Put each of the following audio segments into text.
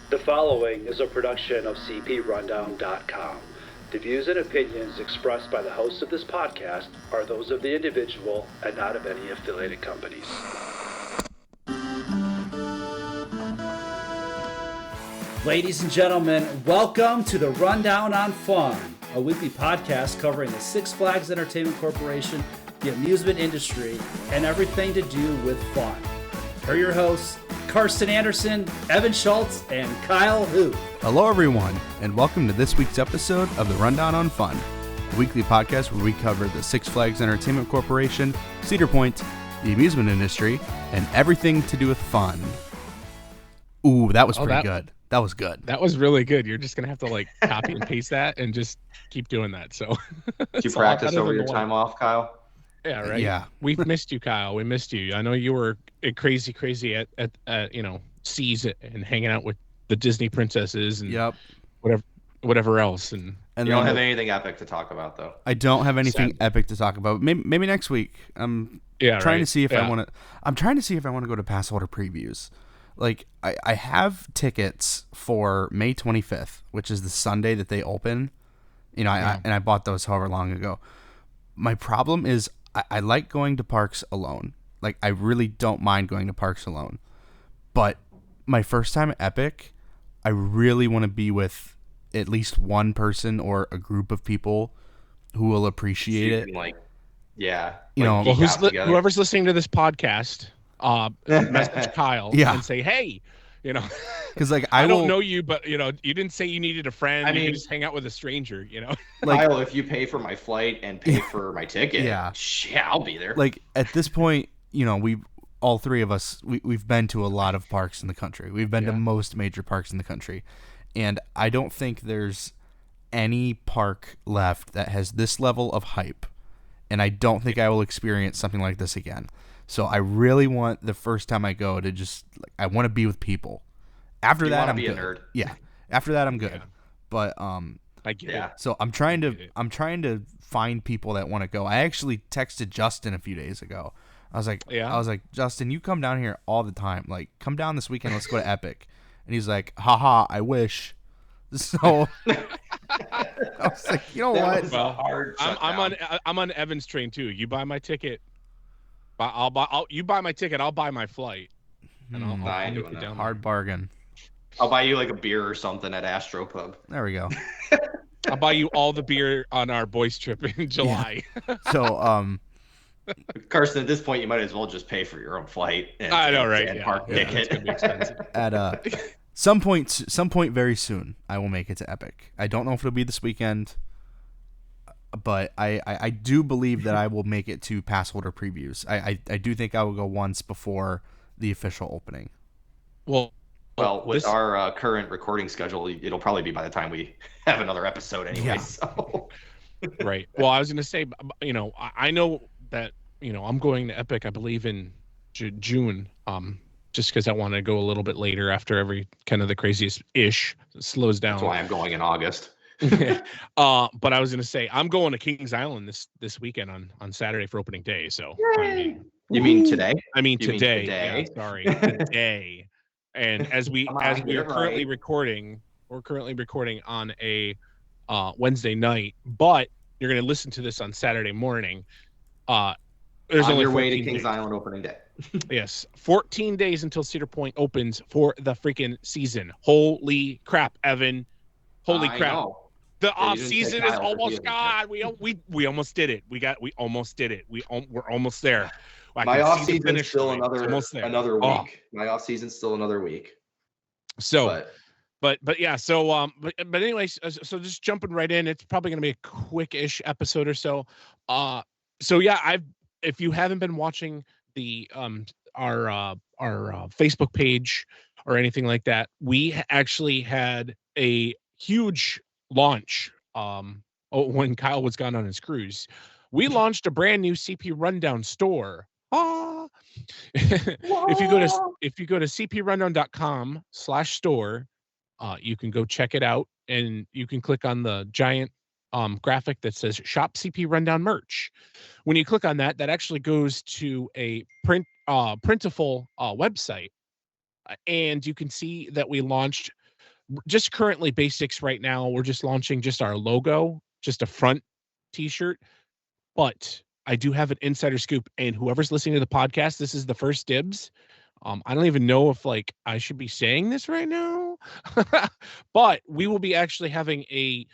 The following is a production of CPRundown.com. The views and opinions expressed by the hosts of this podcast are those of the individual and not of any affiliated companies. Ladies and gentlemen, welcome to the Rundown on Fun, a weekly podcast covering the Six Flags Entertainment Corporation, the amusement industry, and everything to do with fun. Here are your hosts, Karsten Anderson, Evan Schultz, and Kyle Hu. Hello, everyone, and welcome to this week's episode of the Rundown on Fun, a weekly podcast where we cover the Six Flags Entertainment Corporation, Cedar Point, the amusement industry, and everything to do with fun. Ooh, that was pretty good. That was good. That was really good. You're just going to have to copy and paste that and just keep doing that. So, did you practice over your time off, Kyle? Yeah, right. Yeah. We've missed you, Kyle. We missed you. I know you were crazy at seas and hanging out with the Disney princesses and whatever else. And you don't have anything epic to talk about, though. I don't have anything epic to talk about. Maybe next week. I'm trying to see if I want to. I'm trying to see if I want to go to pass holder previews. I have tickets for May 25th, which is the Sunday that they open. I bought those however long ago. My problem is I like going to parks alone. I really don't mind going to parks alone. But my first time at Epic, I really want to be with at least one person or a group of people who will appreciate it. Whoever's listening to this podcast, message Kyle and say, hey, because I don't know you, but you didn't say you needed a friend. You can just hang out with a stranger, Kyle, if you pay for my flight and pay for my ticket, I'll be there. At this point, we've all three of us, we've been to a lot of parks in the country. We've been to most major parks in the country, and I don't think there's any park left that has this level of hype, and I don't think I will experience something like this again. So I really want the first time I go to just I want to be with people. After that, I'm good. A nerd. Yeah. After that, I'm good. Yeah. But I get it. So I'm trying to find people that want to go. I actually texted Justin a few days ago. I was like, Justin, you come down here all the time. Come down this weekend. Let's go to Epic. And he's like, haha, I wish. So I was like, you know what? Well, I'm on Evan's train too. You buy my ticket. You buy my ticket. I'll buy my flight. And I'll make it down. Hard bargain. I'll buy you a beer or something at Astro Pub. There we go. I'll buy you all the beer on our boys trip in July. Yeah. So, Karsten, at this point, you might as well just pay for your own flight. I know, right? And park ticket. It's gonna be expensive. At some point very soon, I will make it to Epic. I don't know if it'll be this weekend, but I do believe that I will make it to pass holder previews. I do think I will go once before the official opening. Well, with our current recording schedule, it'll probably be by the time we have another episode anyway. Yeah. So. Right. Well, I was going to say, I know that, I'm going to Epic, I believe in June, just because I want to go a little bit later after every kind of the craziest ish slows down. That's why I'm going in August. But I was going to say, I'm going to Kings Island this weekend on Saturday for opening day. So you mean today? I mean today. Yeah, sorry, today. And as we are currently recording, we're currently recording on a Wednesday night, but you're going to listen to this on Saturday morning. There's on only your way to days. Kings Island opening day. Yes, 14 days until Cedar Point opens for the freaking season. Holy crap, Evan! Holy crap! Know. The off season is almost gone. We almost did it. We almost did it. We're almost there. My off season is still another week. My off season's still another week. So, but yeah. So but anyways, so just jumping right in. It's probably gonna be a quick-ish episode or so. So yeah, if you haven't been watching the our Facebook page or anything like that, we actually had a huge launch when Kyle was gone on his cruise. We launched a brand new CP Rundown store. If you go to cprundown.com/store, you can go check it out, and you can click on the giant graphic that says Shop CP Rundown Merch. When you click on that, that actually goes to a printable website, and you can see that we launched just currently basics right now. We're just launching just our logo, just a front t-shirt. But I do have an insider scoop, and whoever's listening to the podcast, this is the first dibs. I don't even know if like I should be saying this right now, but we will be actually having a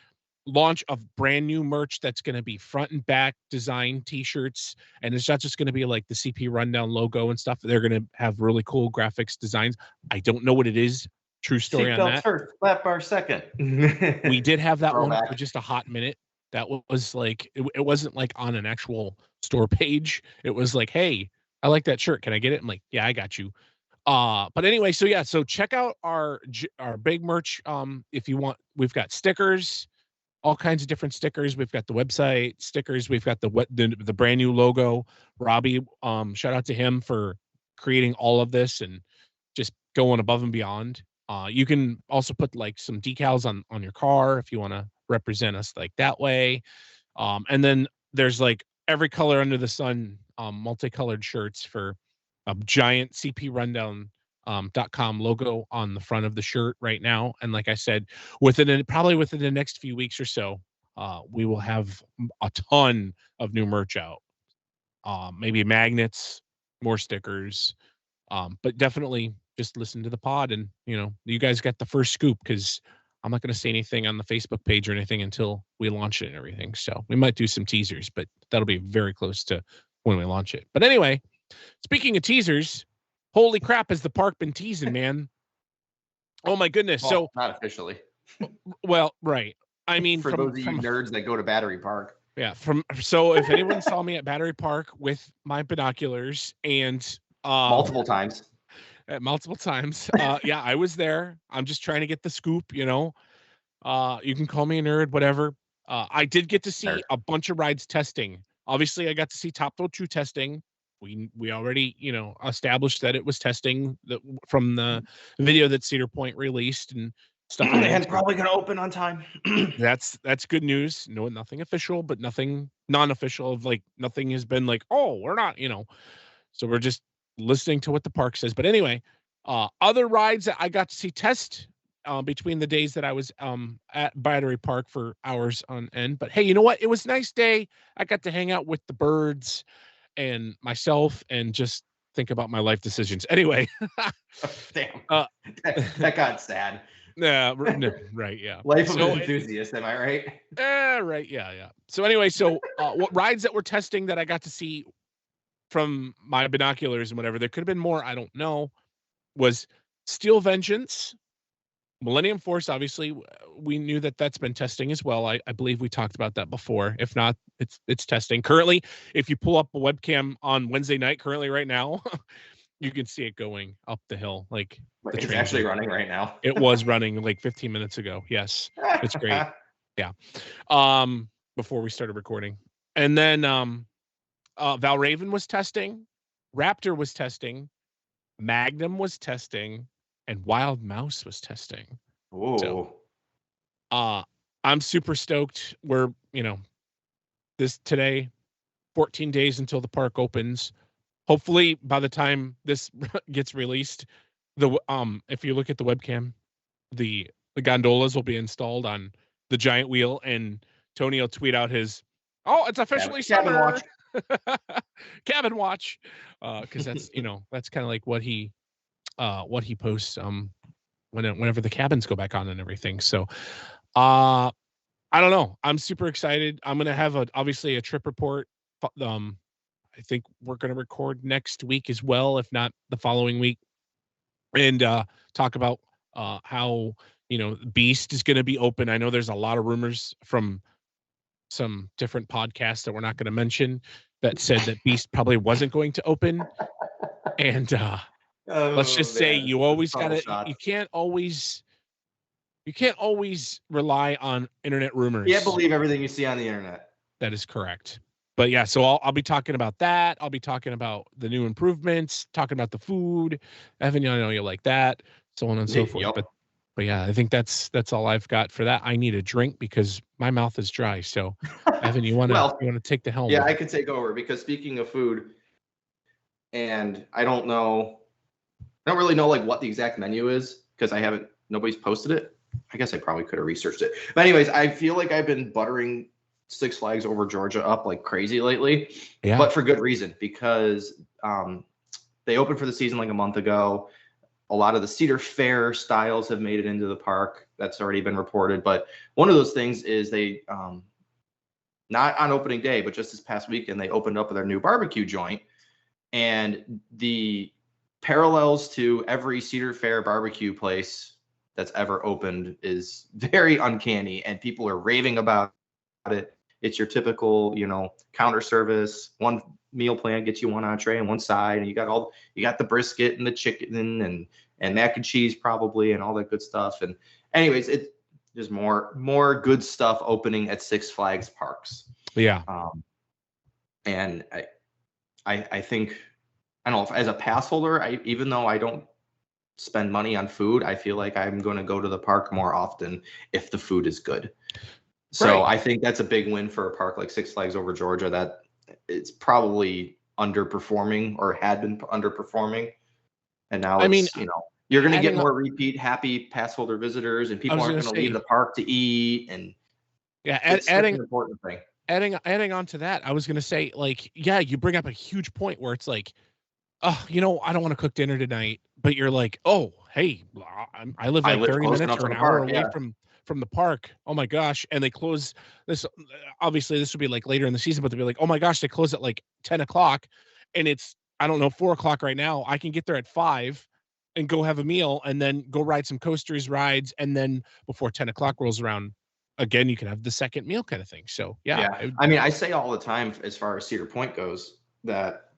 launch of brand new merch that's going to be front and back design t-shirts, and it's not just going to be like the CP Rundown logo and stuff. They're going to have really cool graphics designs. I don't know what it is. True story on that. First, lap bar second. We did have that one for just a hot minute. That was like it wasn't like on an actual store page. It was like, hey, I like that shirt. Can I get it? I'm like, yeah, I got you. But anyway, so check out our big merch. If you want, we've got stickers, all kinds of different stickers. We've got the website stickers. We've got the brand new logo. Robbie, shout out to him for creating all of this and just going above and beyond. You can also put like some decals on your car if you want to represent us like that way. And then there's like every color under the sun, multicolored shirts for a giant CP Rundown .com logo on the front of the shirt right now. And like I said, probably within the next few weeks or so, we will have a ton of new merch out. Maybe magnets, more stickers, but definitely just listen to the pod, and you guys got the first scoop, because I'm not going to say anything on the Facebook page or anything until we launch it and everything. So we might do some teasers, but that'll be very close to when we launch it. But anyway, speaking of teasers, holy crap, has the park been teasing, man? Oh my goodness. Well, so not officially. Well, right. I mean, for those of you nerds that go to Battery Park. Yeah. So if anyone saw me at Battery Park with my binoculars and multiple times. Yeah, I was there. I'm just trying to get the scoop, you can call me a nerd, whatever. I did get to see a bunch of rides testing. Obviously, I got to see Top Thrill 2 testing. We already, established that it was testing from the video that Cedar Point released and stuff. And it's probably going to open on time. That's good news. No, nothing official, but nothing non-official of like nothing has been like, oh, we're not, So we're just listening to what the park says. But anyway, other rides that I got to see test between the days that I was at Battery Park for hours on end. But hey, you know what? It was a nice day. I got to hang out with the birds and myself and just think about my life decisions. Anyway. Damn. That got sad. Yeah, right. Yeah. Life of an enthusiast. Am I right? Right. Yeah. So anyway, what rides that we're testing that I got to see from my binoculars and whatever, there could have been more, I don't know, was Steel Vengeance, Millennium Force. Obviously we knew that's been testing as well. I believe we talked about that before. If not, it's testing currently. If you pull up a webcam on Wednesday night currently right now, you can see it going up the hill. Like it's actually running right now. It was running like 15 minutes ago. Yes, it's great. Yeah. Before we started recording. And then Valraven was testing, Raptor was testing, Magnum was testing, and Wild Mouse was testing. Whoa. So, I'm super stoked. We're, today, 14 days until the park opens. Hopefully by the time this gets released, if you look at the webcam, the gondolas will be installed on the giant wheel, and Tony will tweet out his, it's officially summer. Cabin watch. Because that's, that's kind of like what he posts whenever the cabins go back on and everything. So I don't know. I'm super excited. I'm gonna have obviously a trip report. I think we're gonna record next week as well, if not the following week, and talk about how Beast is gonna be open. I know there's a lot of rumors from some different podcasts that we're not going to mention that said that Beast probably wasn't going to open. And let's just say you always you can't always rely on internet rumors. You can't believe everything you see on the internet. That is correct. But yeah, so I'll be talking about that. I'll be talking about the new improvements, talking about the food. Evan, I know you like that, so on and so forth. Yep. But yeah, I think that's all I've got for that. I need a drink because my mouth is dry. So, Evan, you want to take the helm? Yeah, I can take over, because speaking of food, and I don't really know like what the exact menu is, because nobody's posted it. I guess I probably could have researched it. But anyways, I feel like I've been buttering Six Flags Over Georgia up like crazy lately, but for good reason, because they opened for the season like a month ago. A lot of the Cedar Fair styles have made it into the park. That's already been reported. But one of those things is they, not on opening day, but just this past weekend, they opened up their new barbecue joint. And the parallels to every Cedar Fair barbecue place that's ever opened is very uncanny, and people are raving about it. It's your typical, counter service. One meal plan gets you one entree and one side, and you got the brisket and the chicken and mac and cheese probably and all that good stuff. And anyways, there's more good stuff opening at Six Flags parks. Yeah. And I think, I don't know, as a pass holder, even though I don't spend money on food, I feel like I'm going to go to the park more often if the food is good. So I think that's a big win for a park like Six Flags Over Georgia, that it's probably underperforming or had been underperforming. And now you're going to get more repeat happy pass holder visitors, and people aren't going to leave the park to eat. And adding an important thing. Adding on to that, I was going to say, you bring up a huge point where it's like, I don't want to cook dinner tonight, but you're like, oh, hey, I live 30 minutes or an hour away from the park. Oh my gosh. And they close this. Obviously this would be like later in the season, but they'll be like, oh my gosh, they close at like 10 o'clock and it's, 4 o'clock right now. I can get there at 5 and go have a meal and then go ride some coasters rides. And then before 10 o'clock rolls around again, you can have the second meal kind of thing. So I say all the time, as far as Cedar Point goes, that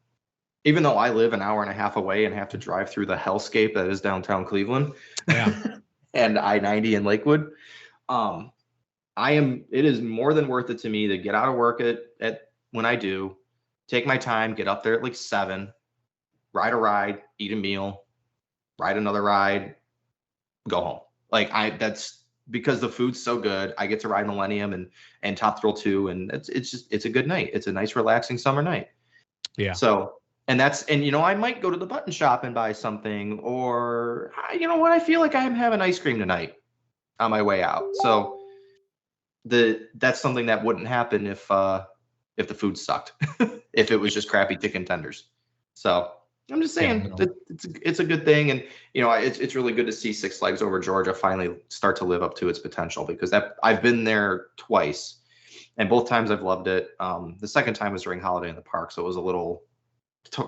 even though I live an hour and a half away and have to drive through the hellscape that is downtown Cleveland and I-90 in Lakewood, it is more than worth it to me to get out of work at when I do, take my time, get up there at like 7, ride a ride, eat a meal, ride another ride, go home. That's because the food's so good. I get to ride Millennium and Top Thrill 2, and it's a good night. It's a nice, relaxing summer night. Yeah. So, I might go to the button shop and buy something, or I feel like I'm having ice cream tonight on my way out. So that's something that wouldn't happen if the food sucked, if it was just crappy chicken tenders. So I'm just saying it's a good thing. And, it's really good to see Six Flags Over Georgia finally start to live up to its potential, because I've been there twice and both times I've loved it. The second time was during Holiday in the Park, so it was a little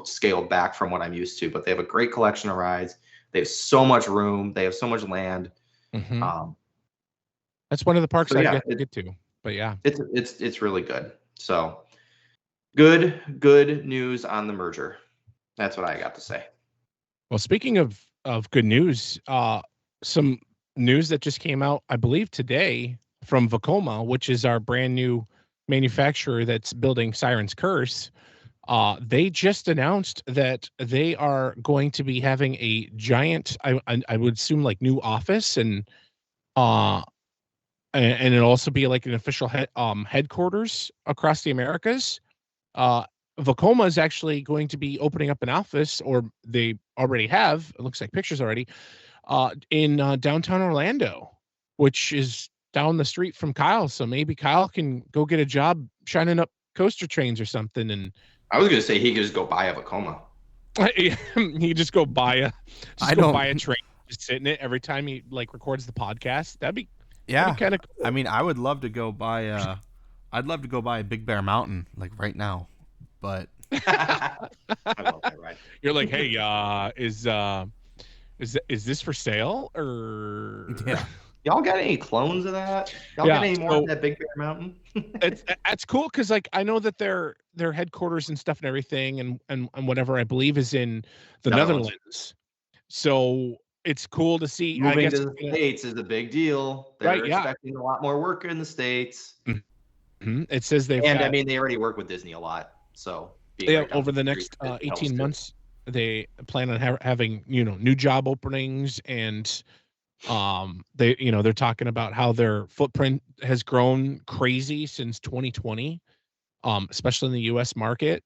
scaled back from what I'm used to, but they have a great collection of rides. They have so much room. They have so much land. Mm-hmm. That's one of the parks I get to, but yeah, it's really good. So good news on the merger. That's what I got to say. Well, speaking of good news, some news that just came out, I believe today, from Vekoma, which is our brand new manufacturer that's building Siren's Curse. They just announced that they are going to be having a giant, I would assume, like new office, and it'll also be like an official headquarters across the Americas. Vekoma is actually going to be opening up an office, or they already have, it looks like pictures already, in downtown Orlando, which is down the street from Kyle. So maybe Kyle can go get a job shining up coaster trains or something. And I was going to say he could just go buy a Vekoma. He just go buy a train, just sit in it every time he records the podcast. That'd be kind of cool. I mean, I would love to go buy a Big Bear Mountain right now, but I love that ride. You're like, hey, is this for sale or? Yeah. Y'all got any clones of that? Y'all got any more of that Big Bear Mountain? It's cool because I know that their headquarters and stuff and everything and whatever, I believe, is in the Netherlands. So it's cool to see. Moving to the States is a big deal. They're expecting a lot more work in the States. Mm-hmm. It says they already work with Disney a lot. So over the next 18 months, they plan on having new job openings, and they're talking about how their footprint has grown crazy since 2020, especially in the U.S. market.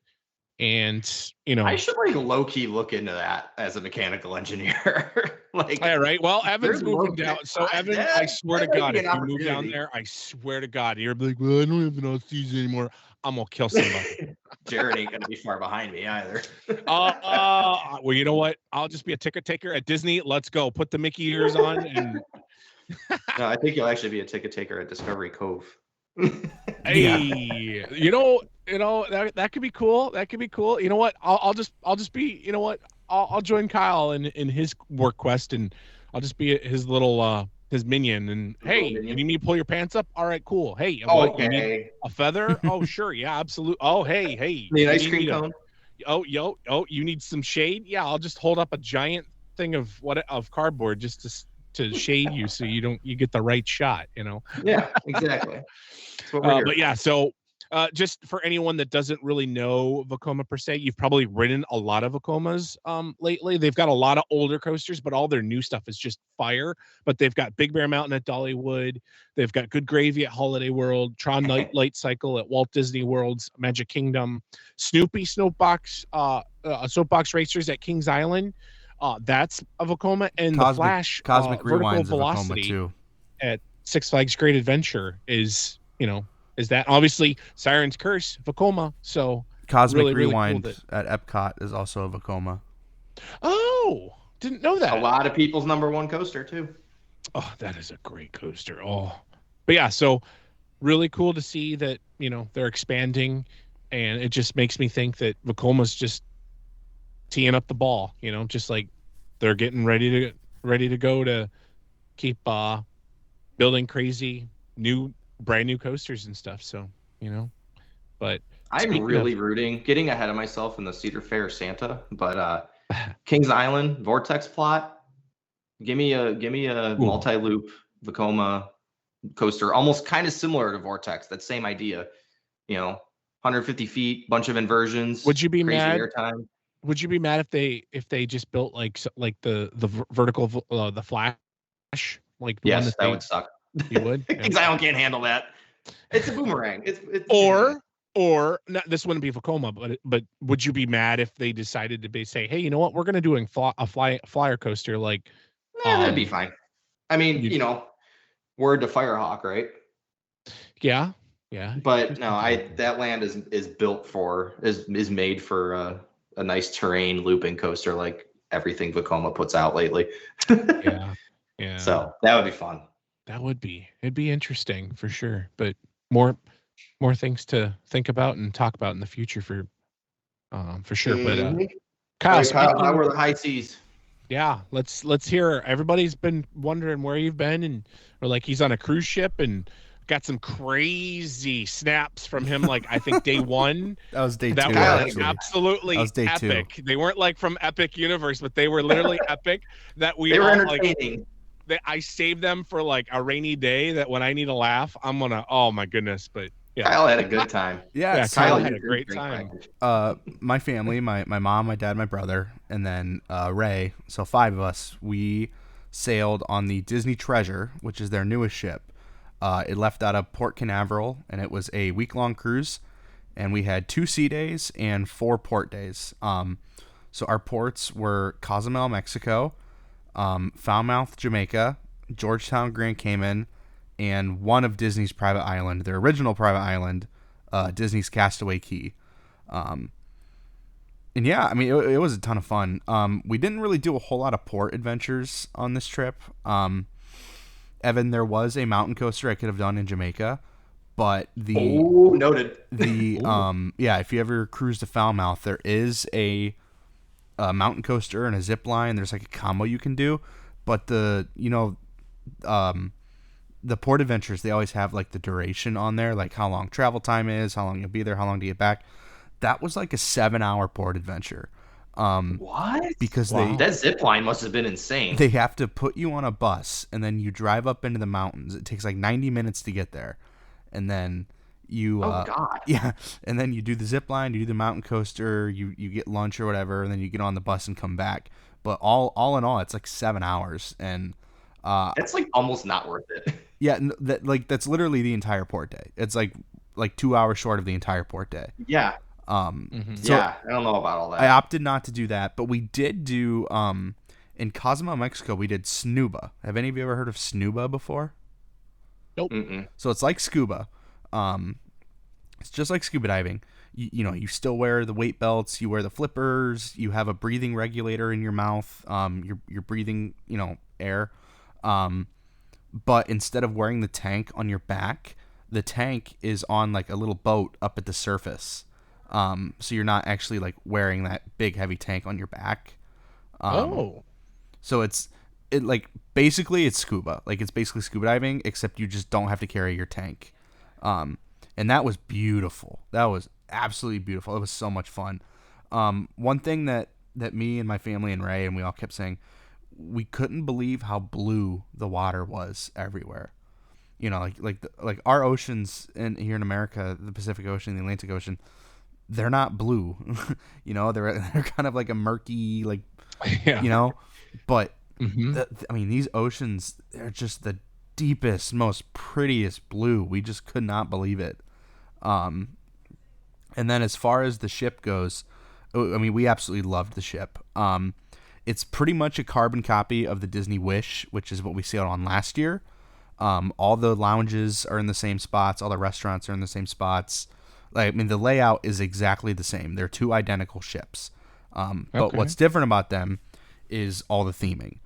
And you know, I should like low key look into that as a mechanical engineer. Like, all right. Well, Evan's moving down. So Evan, I swear to God, if you move down there, I swear to God, you're like, well, I don't have an LCs anymore. I'm gonna kill somebody. Jared ain't gonna be far behind me either. Well, you know what? I'll just be a ticket taker at Disney. Let's go. Put the Mickey ears on. And no, I think you'll actually be a ticket taker at Discovery Cove. Hey, you know that could be cool. That could be cool. You know what? I'll just be. You know what? I'll join Kyle in his work quest, and I'll just be his little his minion. And hey, you need me to pull your pants up? All right, cool. Hey, what, you need a feather? Oh, sure, yeah, absolutely. Oh, hey, need ice cream cone? You need some shade? Yeah, I'll just hold up a giant thing of cardboard just to shade you so you get the right shot. You know? Yeah, exactly. But yeah, so. Just for anyone that doesn't really know Vekoma per se, you've probably ridden a lot of Vekomas lately. They've got a lot of older coasters, but all their new stuff is just fire. But they've got Big Bear Mountain at Dollywood. They've got Good Gravy at Holiday World, Tron Light Cycle at Walt Disney World's Magic Kingdom, Snoopy Soapbox Racers at Kings Island. That's a Vekoma, and the Flash Cosmic Vertical Velocity too. At Six Flags Great Adventure is, you know, is that obviously Siren's Curse, Vekoma. So Cosmic Rewind really cool at Epcot is also a Vekoma. Oh, didn't know that. A lot of people's number one coaster too. Oh, that is a great coaster. Oh, but yeah, so really cool to see that, you know, they're expanding, and it just makes me think that Vekoma's just teeing up the ball, you know, just like they're getting ready to go to keep building crazy brand new coasters and stuff. So, you know, but I'm really rooting, getting ahead of myself in the Cedar Fair Santa, but Kings Island Vortex plot. Give me a multi-loop Vekoma coaster, almost kind of similar to Vortex. That same idea, you know, 150 feet, bunch of inversions. Would you be mad? Airtime. Would you be mad if they just built like the vertical the Flash, like the yes, that would suck. You would? Kings Island can't handle that. It's a boomerang. It's or not, this wouldn't be Vekoma, but would you be mad if they decided to say, hey, you know what, we're going to do a flyer coaster like? That'd be fine. I mean, you know, word to Firehawk, right? Yeah. But no, that land is built for is made for a nice terrain looping coaster like everything Vekoma puts out lately. Yeah. So that would be fun. It'd be interesting for sure, but more things to think about and talk about in the future for sure. Mm-hmm. But Kyle, how were the high seas? Yeah, let's hear. Everybody's been wondering where you've been, and or like he's on a cruise ship and got some crazy snaps from him. Like I think day one. That was day two. That was absolutely epic. 2. They weren't like from Epic Universe, but they were literally epic. That they were entertaining. I saved them for like a rainy day that when I need a laugh, I'm gonna, oh my goodness. But yeah, Kyle had a good time. Yeah, Kyle had a great time. My family, my mom, my dad, my brother, and then Ray. So 5 of us. We sailed on the Disney Treasure, which is their newest ship. It left out of Port Canaveral, and it was a week-long cruise. And we had 2 sea days and 4 port days. So our ports were Cozumel, Mexico, Falmouth, Jamaica, Georgetown, Grand Cayman, and one of Disney's private island, their original private island, Disney's Castaway Cay. And yeah, I mean, it was a ton of fun. We didn't really do a whole lot of port adventures on this trip. Evan, there was a mountain coaster I could have done in Jamaica, but noted. If you ever cruise to Falmouth, there is a mountain coaster and a zip line. There's like a combo you can do, but the port adventures, they always have like the duration on there, like how long travel time is, how long you'll be there, how long to get back. That was like a 7-hour port adventure. What? Because that zip line must have been insane. They have to put you on a bus and then you drive up into the mountains. It takes like 90 minutes to get there, and then you and then you do the zip line, you do the mountain coaster, you get lunch or whatever, and then you get on the bus and come back. But all in all, it's like 7 hours, and it's like almost not worth it. Yeah, that's literally the entire port day. It's like 2 hours short of the entire port day. Yeah. So yeah, I don't know about all that. I opted not to do that, but we did do in Cozumel, Mexico, we did snuba. Have any of you ever heard of snuba before? Nope. So it's like scuba. It's just like scuba diving. You know, you still wear the weight belts, you wear the flippers, you have a breathing regulator in your mouth. You're breathing, you know, air. But instead of wearing the tank on your back, the tank is on like a little boat up at the surface. So you're not actually like wearing that big heavy tank on your back. So it's basically it's scuba. Like it's basically scuba diving, except you just don't have to carry your tank. And that was beautiful. That was absolutely beautiful. It was so much fun. One thing that me and my family and Ray and we all kept saying, we couldn't believe how blue the water was everywhere. You know, like our oceans here in America, the Pacific Ocean, the Atlantic Ocean, they're not blue. You know, they're kind of like a murky, like, you know, but I mean, these oceans, they're just the deepest, most prettiest blue. We just could not believe it. And then as far as the ship goes, I mean, we absolutely loved the ship. It's pretty much a carbon copy of the Disney Wish, which is what we sailed on last year. All the lounges are in the same spots. All the restaurants are in the same spots. Like, I mean, the layout is exactly the same. They're two identical ships. But what's different about them is all the theming.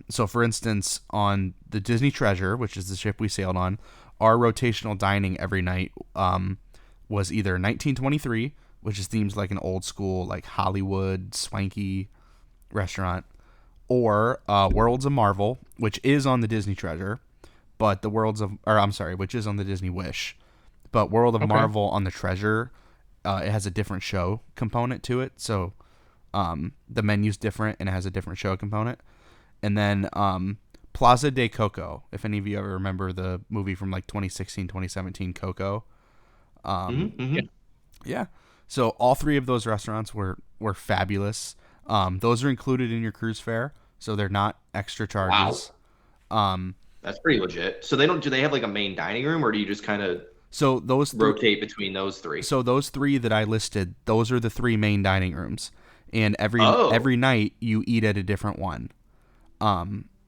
So, for instance, on the Disney Treasure, which is the ship we sailed on, our rotational dining every night was either 1923, which is themed like an old school, like Hollywood, swanky restaurant, or Worlds of Marvel, which is on the Disney Treasure, but which is on the Disney Wish. But World of Marvel on the Treasure, it has a different show component to it. So the menu's different and it has a different show component. And then Plaza de Coco, if any of you ever remember the movie from like 2016, 2017, Coco. Yeah. So all three of those restaurants were fabulous. Those are included in your cruise fare, so they're not extra charges. Wow. That's pretty legit. So do they have like a main dining room, or do you just kind of rotate between those three? So those three that I listed, those are the three main dining rooms, and every night you eat at a different one.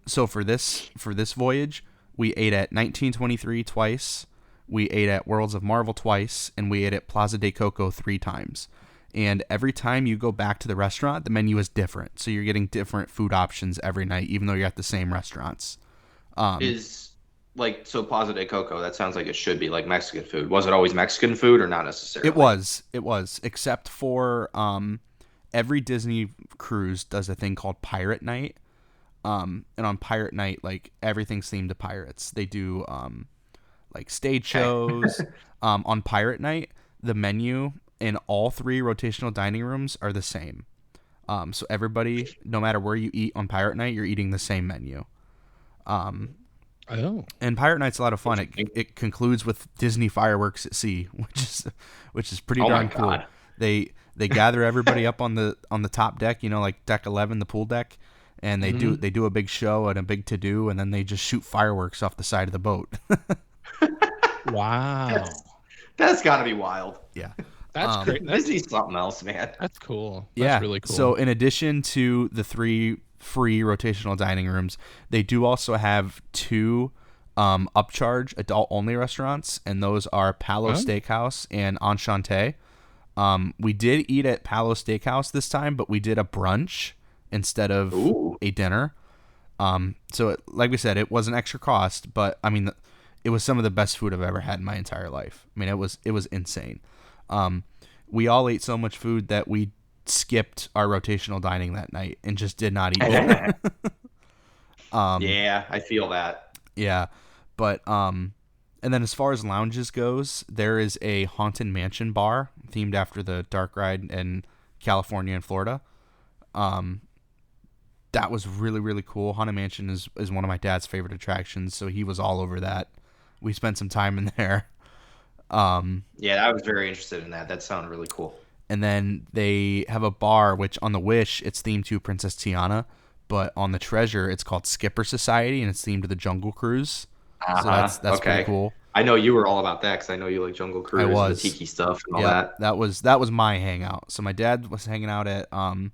So for this voyage, we ate at 1923 twice, we ate at Worlds of Marvel twice, and we ate at Plaza de Coco 3 times. And every time you go back to the restaurant, the menu is different. So you're getting different food options every night, even though you're at the same restaurants. So Plaza de Coco, that sounds like it should be like Mexican food. Was it always Mexican food or not necessarily? It was, except for every Disney cruise does a thing called Pirate Night. And on Pirate Night, like everything's themed to pirates. They do like stage shows. On Pirate Night, the menu in all 3 rotational dining rooms are the same. So everybody, no matter where you eat on Pirate Night, you're eating the same menu. And Pirate Night's a lot of fun. It concludes with Disney fireworks at sea, which is pretty darn cool. They gather everybody up on the top deck, you know, like deck 11, the pool deck, and they do a big show and a big to-do, and then they just shoot fireworks off the side of the boat. Wow. That's got to be wild. Yeah. That's great. Disney's something else, man. That's cool. That's really cool. So in addition to the 3 free rotational dining rooms, they do also have 2 upcharge adult-only restaurants, and those are Palo Steakhouse and Enchante. We did eat at Palo Steakhouse this time, but we did a brunch instead of a dinner. So like we said, it was an extra cost, but I mean, it was some of the best food I've ever had in my entire life. I mean, it was insane. We all ate so much food that we skipped our rotational dining that night and just did not eat it. Yeah, I feel that. Yeah, but and then as far as lounges goes, there is a Haunted Mansion bar themed after the dark ride in California and Florida. That was really, really cool. Haunted Mansion is one of my dad's favorite attractions, so he was all over that. We spent some time in there. Yeah, I was very interested in that. That sounded really cool. And then they have a bar, which on the Wish, it's themed to Princess Tiana, but on the Treasure, it's called Skipper Society, and it's themed to the Jungle Cruise. So that's okay. pretty cool. I know you were all about that because I know you like Jungle Cruise and the tiki stuff and all that. That was my hangout. So my dad was hanging out at Haunted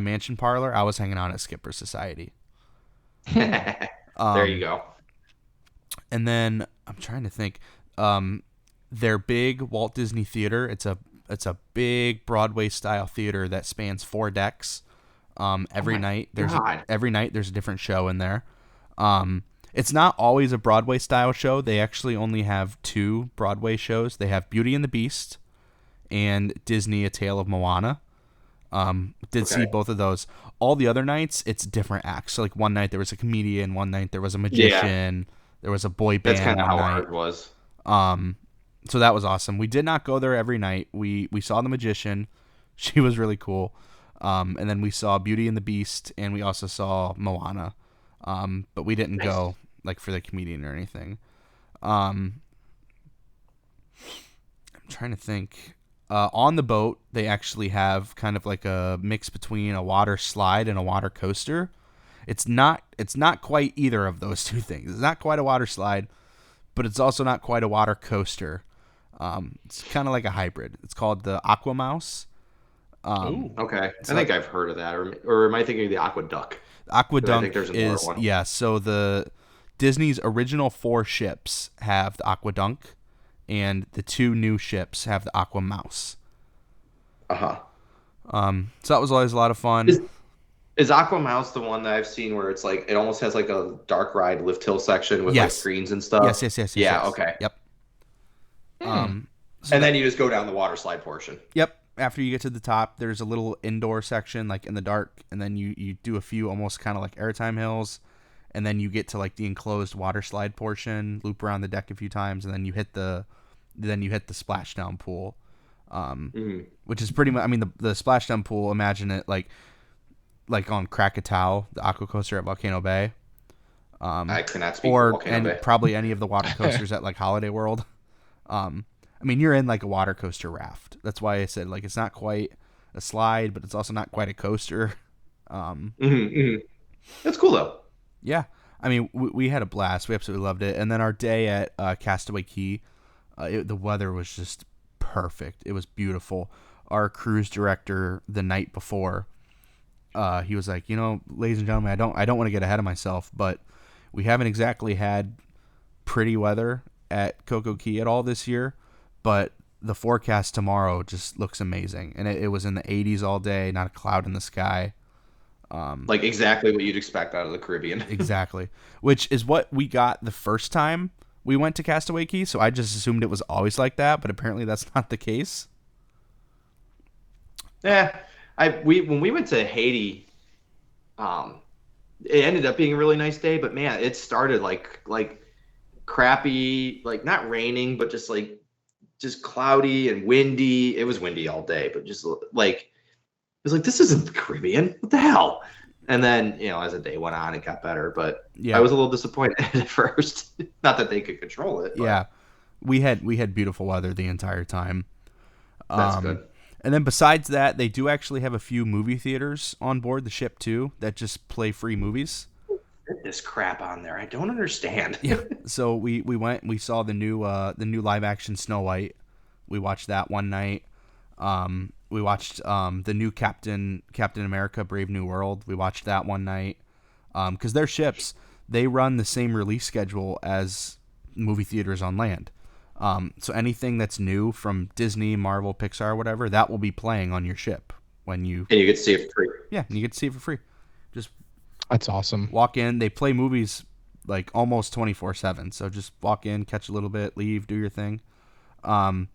Mansion Parlor. I was hanging out at Skipper Society. There you go. And then I'm trying to think. Their big Walt Disney Theater. It's a big Broadway style theater that spans 4 decks. Every night there's a different show in there. It's not always a Broadway style show. They actually only have 2 Broadway shows. They have Beauty and the Beast and Disney: A Tale of Moana. See both of those. All the other nights, it's different acts. So like one night there was a comedian, one night there was a magician, there was a boy band. That's kind of how it was. So that was awesome. We did not go there every night. We saw the magician. She was really cool. And then we saw Beauty and the Beast, and we also saw Moana. But we didn't go like for the comedian or anything. I'm trying to think. On the boat, they actually have kind of like a mix between a water slide and a water coaster. It's not quite either of those two things. It's not quite a water slide, but it's also not quite a water coaster. It's kind of like a hybrid. It's called the Aqua Mouse. Okay. I think I've heard of that. Or am I thinking of the Aqua Duck? Aqua Dunk is, yeah, so the Disney's original 4 ships have the Aqua Dunk, and the 2 new ships have the Aqua Mouse. Uh-huh. So that was always a lot of fun. Is Aqua Mouse the one that I've seen where it's like, it almost has like a dark ride lift hill section with like screens and stuff? Yes. Yeah, okay. Yep. And then you just go down the water slide portion. Yep. After you get to the top, there's a little indoor section like in the dark, and then you do a few almost kind of like airtime hills, and then you get to like the enclosed water slide portion, loop around the deck a few times, and then you hit the splashdown pool, which is pretty much, I mean, the splashdown pool, imagine it like on Krakatoa, the aqua coaster at Volcano Bay. I cannot speak for Volcano Bay. Probably any of the water coasters at like Holiday World. I mean, you're in like a water coaster raft. That's why I said like it's not quite a slide, but it's also not quite a coaster. That's cool though. Yeah, I mean, we had a blast. We absolutely loved it. And then our day at Castaway Cay, the weather was just perfect. It was beautiful. Our cruise director the night before, he was like, ladies and gentlemen, I don't want to get ahead of myself, but we haven't exactly had pretty weather at CocoCay at all this year. But the forecast tomorrow just looks amazing. And it was in the 80s all day, not a cloud in the sky. Like exactly what you'd expect out of the Caribbean. Exactly. Which is what we got the first time we went to Castaway Cay. So I just assumed it was always like that. But apparently that's not the case. Yeah. When we went to Haiti, it ended up being a really nice day. But man, it started like crappy, like not raining, but just cloudy and windy. It was windy all day, but just like, it was like, this isn't the Caribbean. What the hell? And then, as the day went on, it got better, but I was a little disappointed at first. Not that they could control it. But. Yeah. We had beautiful weather the entire time. That's good. And then besides that, they do actually have a few movie theaters on board the ship too, that just play free movies. This crap on there. I don't understand. Yeah. So we went and we saw the new live action Snow White. We watched that one night. We watched the new Captain America Brave New World. We watched that one night. Because their ships, they run the same release schedule as movie theaters on land. So anything that's new from Disney, Marvel, Pixar, whatever, that will be playing on your ship when you. And you get to see it for free. Yeah, and you get to see it for free. Just. That's awesome. Walk in. They play movies like almost 24/7. So just walk in, catch a little bit, leave, do your thing. When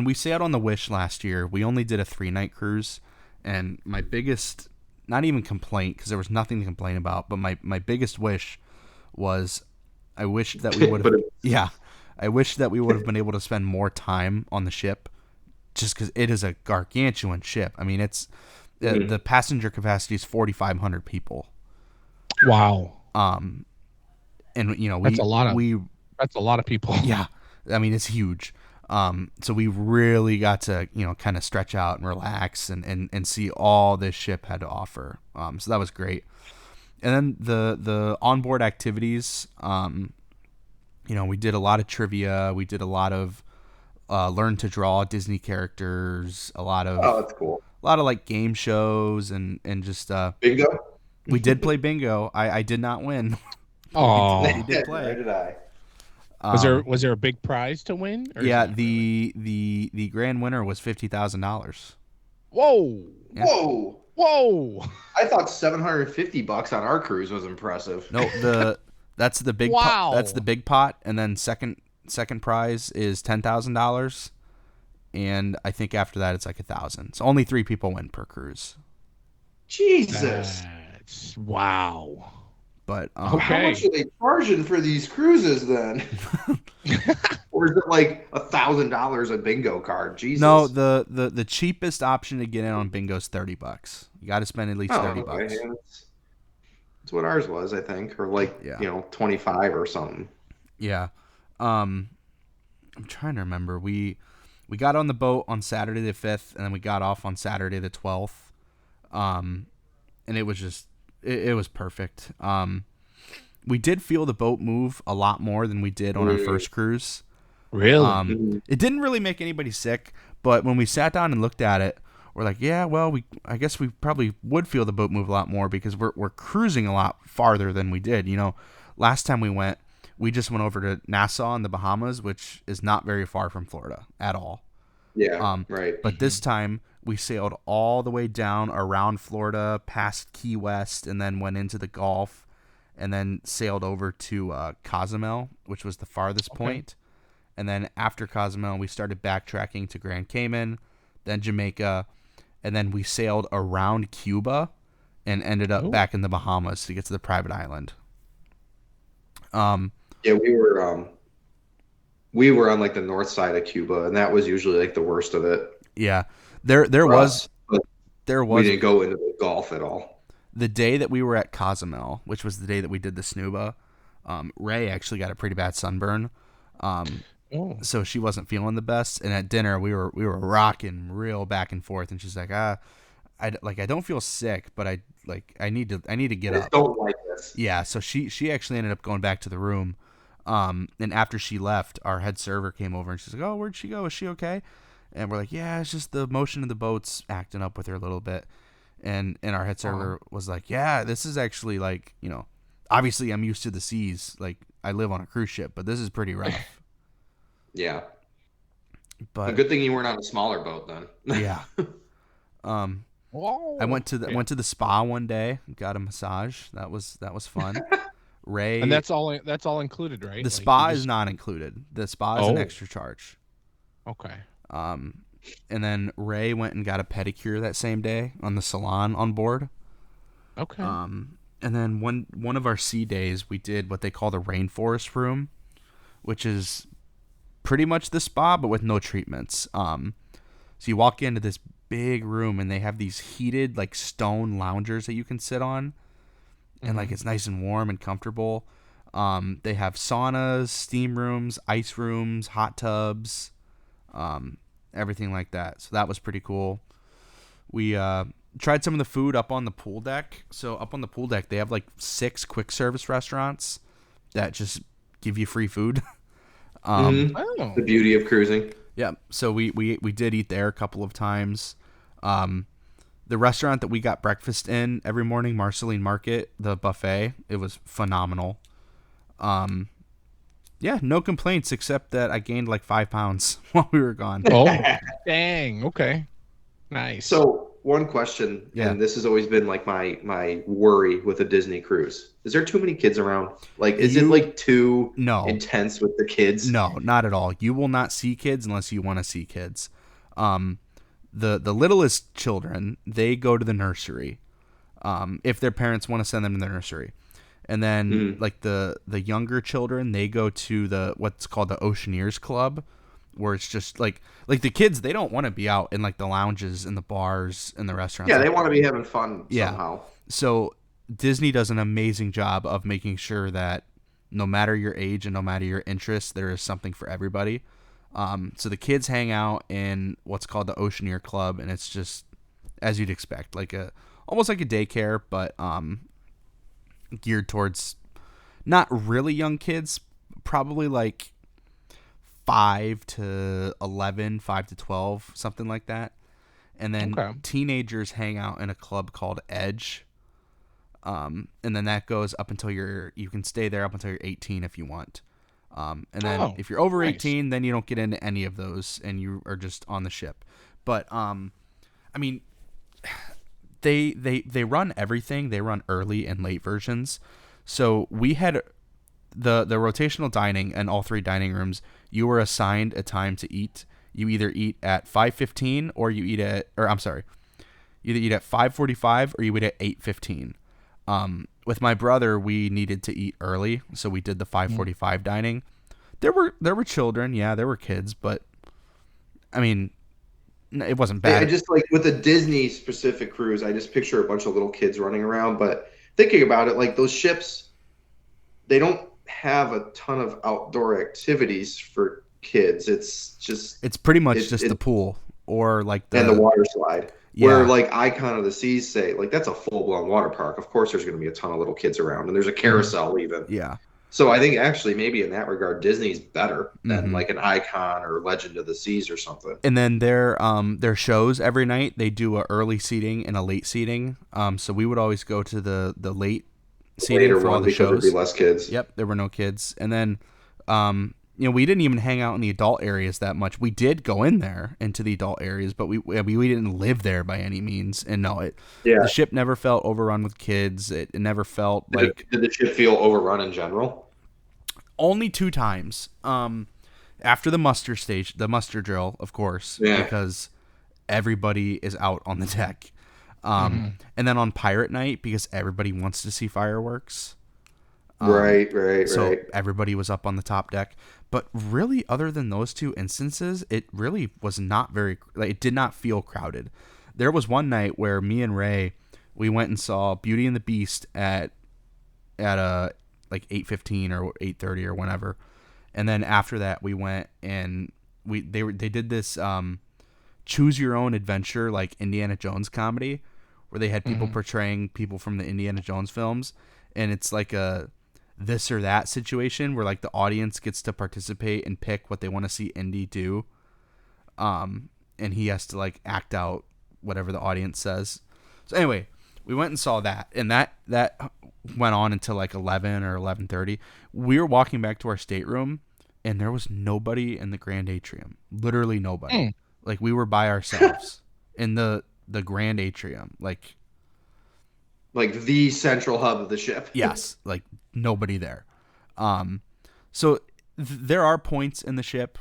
we sailed on the Wish last year, we only did a 3-night cruise. And my biggest, not even complaint, because there was nothing to complain about, but my biggest wish was I wished that we would have I wish that we would have been able to spend more time on the ship, just because it is a gargantuan ship. I mean, it's the passenger capacity is 4,500 people. Wow. And that's a lot of people. Yeah. I mean, it's huge. So we really got to, kind of stretch out and relax and see all this ship had to offer. So that was great. And then the onboard activities, we did a lot of trivia. We did a lot of learn to draw Disney characters. A lot of that's cool. A lot of like game shows and just bingo. We did play bingo. I did not win. Oh, we did play. Where did I? Was there a big prize to win? Yeah, the grand winner was $50,000. Whoa! Yeah. Whoa! I thought $750 on our cruise was impressive. No, that's the big pot. That's the big pot, and then second prize is $10,000, and I think after that it's like $1,000. So only 3 people win per cruise. Jesus! Wow. But okay. How much are they charging for these cruises then? Or is it like $1,000 a bingo card? Jesus. No, the cheapest option to get in on bingo is $30. You got to spend at least $30. Okay. That's what ours was, I think, or like 25 or something. Yeah. I'm trying to remember. We got on the boat on Saturday the 5th, and then we got off on Saturday the 12th. And it was just it was perfect. We did feel the boat move a lot more than we did on our first cruise. Really? It didn't really make anybody sick, but when we sat down and looked at it, we're like, yeah, well, I guess we probably would feel the boat move a lot more because we're cruising a lot farther than we did. Last time we just went over to Nassau in the Bahamas, which is not very far from Florida at all. Yeah, right. But this time we sailed all the way down around Florida, past Key West, and then went into the Gulf, and then sailed over to Cozumel, which was the farthest point. And then after Cozumel, we started backtracking to Grand Cayman, then Jamaica, and then we sailed around Cuba and ended up back in the Bahamas to get to the private island. Yeah, we were on like the north side of Cuba, and that was usually like the worst of it. Yeah, there was. We didn't go into the Gulf at all. The day that we were at Cozumel, which was the day that we did the Snuba, Ray actually got a pretty bad sunburn. So she wasn't feeling the best. And at dinner, we were rocking real back and forth, and she's like, I don't feel sick, but I need to get up. I don't like this. Yeah, so she actually ended up going back to the room. And after she left, our head server came over and she's like, "Oh, where'd she go? Is she okay?" And we're like, "Yeah, it's just the motion of the boat's acting up with her a little bit." And our head server was like, "Yeah, this is actually like, obviously I'm used to the seas. Like I live on a cruise ship, but this is pretty rough." Yeah. But a good thing you weren't on a smaller boat then. Yeah. I went to the spa one day, got a massage. That was fun. Ray, and that's all included, right? The spa is not included. The spa is an extra charge. Okay. And then Ray went and got a pedicure that same day on the salon on board. Okay. And then one of our sea days, we did what they call the rainforest room, which is pretty much the spa but with no treatments. So you walk into this big room and they have these heated like stone loungers that you can sit on. And like it's nice and warm and comfortable. They have saunas, steam rooms, ice rooms, hot tubs, everything like that. So that was pretty cool. We tried some of the food up on the pool deck. So up on the pool deck, they have like 6 quick service restaurants that just give you free food. The beauty of cruising. Yeah. So we did eat there a couple of times. The restaurant that we got breakfast in every morning, Marceline Market, the buffet, it was phenomenal. Yeah, no complaints except that I gained like 5 pounds while we were gone. Oh, dang. Okay. Nice. So one question, and this has always been like my worry with a Disney cruise. Is there too many kids around? Like, is it like too intense with the kids? No, not at all. You will not see kids unless you want to see kids. The littlest children, they go to the nursery, if their parents want to send them to the nursery, and then like the younger children, they go to what's called the Oceaneers Club, where it's just like the kids, they don't want to be out in like the lounges and the bars and the restaurants. Yeah, they want to be having fun somehow. So Disney does an amazing job of making sure that no matter your age and no matter your interests, there is something for everybody. So the kids hang out in what's called the Oceaneer Club, and it's just as you'd expect, like almost like a daycare, but geared towards not really young kids, probably like 5 to 11, 5 to 12, something like that. And then teenagers hang out in a club called Edge. And then that goes up until you can stay there up until you're 18 if you want. And then if you're over 18, then you don't get into any of those and you are just on the ship. But, I mean, they run everything. They run early and late versions. So we had the rotational dining and all 3 dining rooms. You were assigned a time to eat. You either eat at 5:15 or you eat at 5:45 or you eat at 8:15. With my brother, we needed to eat early, so we did the 5:45 dining. There were children, yeah, there were kids, but I mean, it wasn't bad. I just like with the Disney specific cruise, I just picture a bunch of little kids running around. But thinking about it, like those ships, they don't have a ton of outdoor activities for kids. It's pretty much just the pool or like and the water slide. Yeah. Where like Icon of the Seas say like that's a full blown water park. Of course, there's going to be a ton of little kids around, and there's a carousel even. Yeah. So I think actually maybe in that regard, Disney's better than like an Icon or Legend of the Seas or something. And then their shows every night, they do a early seating and a late seating. So we would always go to the late seating for all the shows. There'd be less kids. Yep, there were no kids. And then we didn't even hang out in the adult areas that much. We did go in there into the adult areas, but we didn't live there by any means. And no, the ship never felt overrun with kids. It never felt did the ship feel overrun in general? Only 2 times. After the muster drill, of course, because everybody is out on the deck. And then on pirate night, because everybody wants to see fireworks. Right. So everybody was up on the top deck. But really, other than those 2 instances, it really was not it did not feel crowded. There was one night where me and Ray, we went and saw Beauty and the Beast at like 8:15 or 8:30 or whenever. And then after that, we went and they did this choose your own adventure, like Indiana Jones comedy, where they had people portraying people from the Indiana Jones films. And it's like a this or that situation where like the audience gets to participate and pick what they want to see Indy do. And he has to like act out whatever the audience says. So anyway, we went and saw that, and that went on until like 11 or 11:30. We were walking back to our stateroom, and there was nobody in the Grand Atrium. Literally nobody. Like we were by ourselves in the Grand Atrium, like the central hub of the ship. Yes, like nobody there. So there are points in the ship,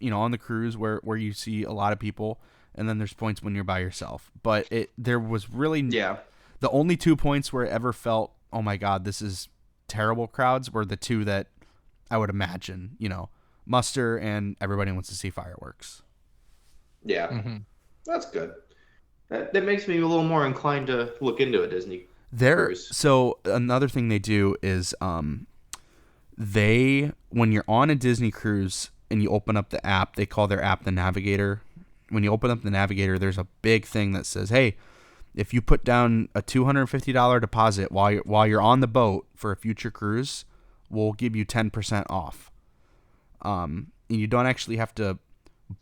on the cruise where you see a lot of people, and then there's points when you're by yourself. But there was really the only 2 points where it ever felt, oh my God, this is terrible crowds were the 2 that I would imagine, muster and everybody wants to see fireworks. Yeah, that's good. That makes me a little more inclined to look into a Disney cruise. So another thing they do is when you're on a Disney cruise and you open up the app, they call their app the Navigator. When you open up the Navigator, there's a big thing that says, hey, if you put down a $250 deposit while you're on the boat for a future cruise, we'll give you 10% off. And you don't actually have to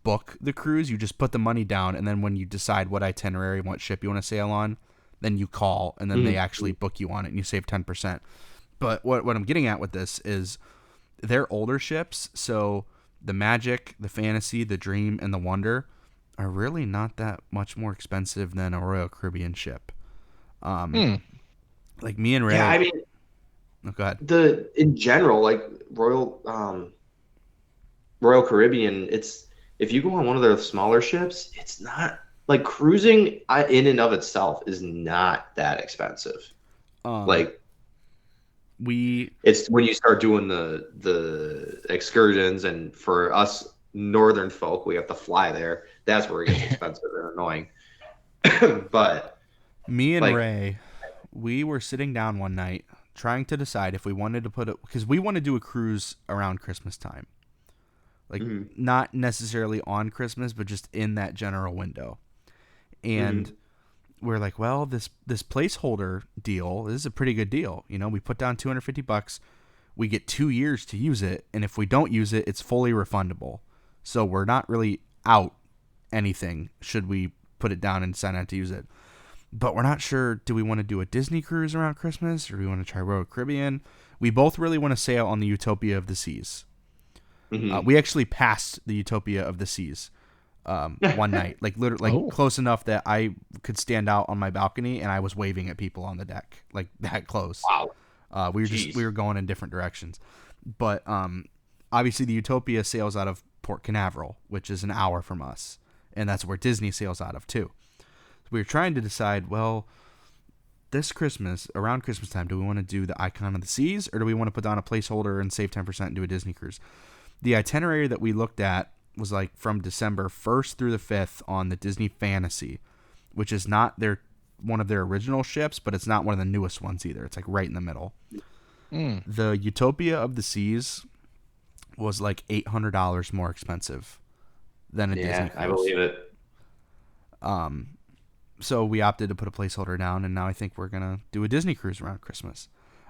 book the cruise. You just put the money down, and then when you decide what itinerary, what ship you want to sail on, then you call, and then they actually book you on it, and you save 10%. But what I'm getting at with this is they're older ships, so the Magic, the Fantasy, the Dream, and the Wonder are really not that much more expensive than a Royal Caribbean ship. Like me and Ray. Yeah, I mean, go ahead. In general, like Royal Caribbean, if you go on one of their smaller ships, it's not like cruising in and of itself is not that expensive. It's when you start doing the excursions, and for us northern folk, we have to fly there. That's where it gets expensive and annoying. But me and Ray, we were sitting down one night trying to decide if we wanted to because we want to do a cruise around Christmas time. Like not necessarily on Christmas, but just in that general window. And we're like, well, this placeholder deal is a pretty good deal. We put down $250. we get 2 years to use it, and if we don't use it, it's fully refundable. So we're not really out anything should we put it down and decide not to use it. But we're not sure, do we want to do a Disney cruise around Christmas, or do we want to try Royal Caribbean? We both really want to sail on the Utopia of the Seas. Mm-hmm. We actually passed the Utopia of the Seas one night, like literally close enough that I could stand out on my balcony and I was waving at people on the deck, like that close. Wow. We were going in different directions. But obviously the Utopia sails out of Port Canaveral, which is an hour from us, and that's where Disney sails out of too. So we were trying to decide, well, this Christmas, around Christmas time, do we want to do the Icon of the Seas, or do we want to put down a placeholder and save 10% and do a Disney cruise? The itinerary that we looked at was like from December 1st through the 5th on the Disney Fantasy, which is not one of their original ships, but it's not one of the newest ones either. It's like right in the middle. The Utopia of the Seas was like $800 more expensive than a Disney cruise. I believe it. So we opted to put a placeholder down, and now I think we're gonna do a Disney cruise around Christmas.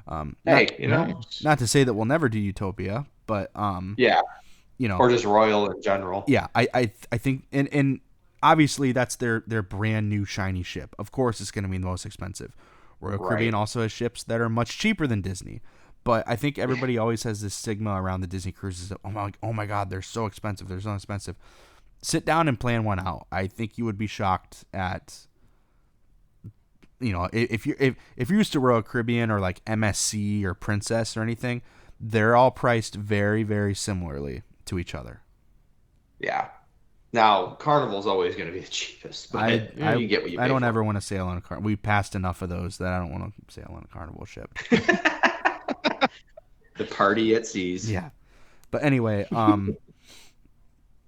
Not to say that we'll never do Utopia, but or just Royal in general. Yeah, I think, and obviously that's their brand new shiny ship. Of course, it's gonna be the most expensive. Royal Caribbean also has ships that are much cheaper than Disney, but I think everybody always has this stigma around the Disney cruises. Oh my God, they're so expensive. They're so expensive. Sit down and plan one out. I think you would be shocked at. If you're used to Royal Caribbean or like MSC or Princess or anything, they're all priced very, very similarly to each other. Yeah. Now, Carnival's always going to be the cheapest, but you get what you pay I don't for. ever want to sail on a Carnival. We passed enough of those that I don't want to sail on a Carnival ship. The party at seas. Yeah. But anyway, I'm